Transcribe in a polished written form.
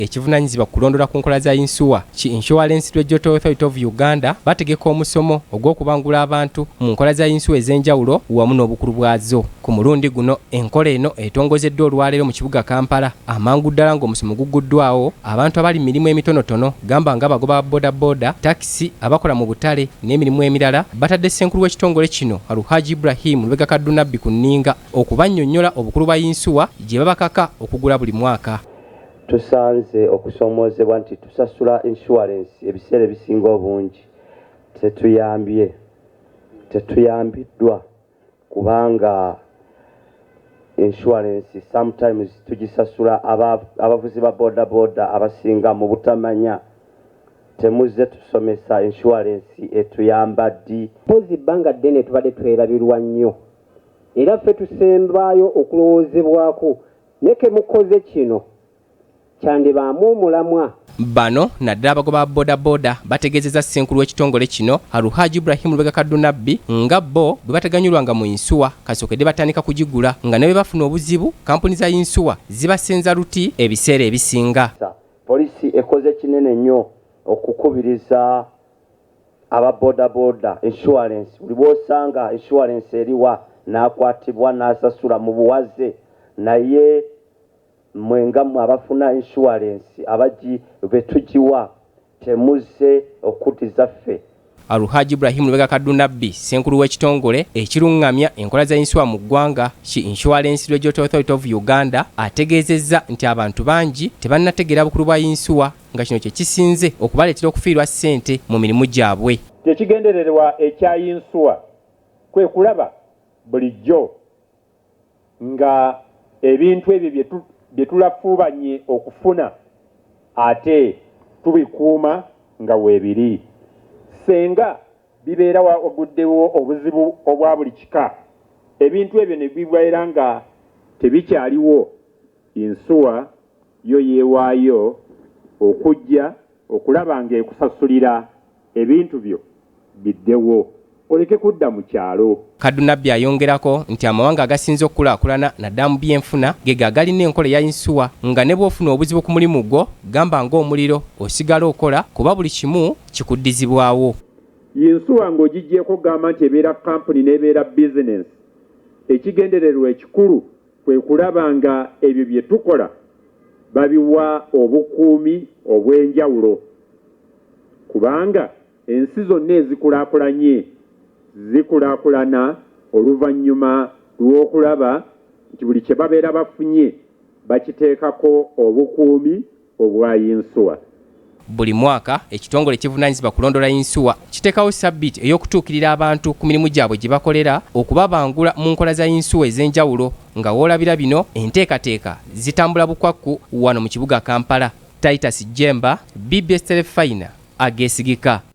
Ekivunaanyizibwa kulondola ku nkola za Yinsuwa ki Insurance Regulatory Authority of Uganda bategeka omusomo ogw'okubangula abantu mu nkola za Yinsuwa ez'enjawulo wamu n'obukulu bwazo. Ku mulundi guno enkola eno etongozeddwa olwaleero mu kibuga Kampala amangu ddala ng'omusomo gugguddwawo abantu abali mirimu emitonotono gamba ng'abagoba bodaboda, takisi, abakola mu butale n'emirimu emirala batadde ssenkulu w'ekitongole kino Alhaji Ibrahim Lubega Kadunabbi ku nninga okubannyonnyola obukulu bwa Yinsuwa gye babakaka okugula buli mwaka. Tusanze okusoomozebwa nti tusasula insurance ebiseera ebisinga obungi tetuyambiddwa kubanga insurance sometimes tugisasula abavuzi ba boda abasinga mu butamanya temuze tusomesa insurance etuyamba ddi pozi bbanga ddene tubadde twerabirwa nnyo era ffe tusembaayo okulowoozebwako neke mukoze kino kyandibaamu omulamwa. Bano naddala abagoba bodaboda bategeezezza ssenkulu w'ekitongole kino Alhaji Ibrahim Lubega Kadunabbi nga bo bwe bateganyulwanga mu Yinsuwa kasookedde batandika kugigula nga ne bwe bafuna obuzibu kampuni za Yinsuwa zibasenza luti ebiseera ebisinga. Polisi ekoze kinene nnyo okukubiriza ababodaboda insurance buli bw'osanga insurance eriwa n'akwatibwa n'asasula mu buwaze naye mwengamu abafuna insurance abaji betujiwa temuze okutiza ffe. Alhaji Ibrahim Lubega Kadunabbi ssenkulu w'ekitongole ekirungamya enkola za Yinsuwa mu ggwanga ki Insurance Regulatory Authority of Uganda ategeezezza nti abantu bangi tebannategeera bukulu bwa Yinsuwa nga kino kye kisinze okubaleetera okufiirwa ssente mu mirimu gyabwe. Tekigendererwa ekya Yinsuwa kwe kulaba bulijjo nga ebintu ebyo bye tulafuubanye okufuna ate tubikuuma nga weebiri. Senga bibeera waguddewo obuzibu obwa buli kika ebintu ebyo ne bibeera nga tebikyaliwo Yinsuwa yo yeewaayo okujja okulaba nga ekusasulira ebintu byo biddewo oleke kudda mu kyalo. Kadunabbi ayongerako nti amawanga agasinze okukulaakulana naddala mu byenfuna ge gagalina enkola ya Yinsuwa nga ne bw'ofuna obuzibu ku mulimu gwo gamba ng'omuliro osigala okola kuba buli kimu kikuddizibwawo. Yinsuwa ng'ogiggyeko gamba nti ebeera kampuni n'ebeera bizinensi ekigendererwa ekikulu kwe kulaba nga ebyo bye tukola babiwa obukuumi obw'enjawulo kubanga ensi zonna ezikulaakulanye zikulaakulana oluvannyuma lw'okulaba nti buli kye babeera bafunye bakiteekako obukuumi obwa Yinsuwa. Buli mwaka ekitongole ekivunaanyizibwa kulondola Yinsuwa kiteekawo sabbiiti ey'okutuukirira abantu ku mirimu gyabwe gye bakolera okubabangula mu nkola za Yinsuwa ez'enjawulo nga woolabira bino enteekateeka zitambula bukwakku wano mu kibuga Kampala. Titus Jemba, BBS Terefayina, Ageesigika.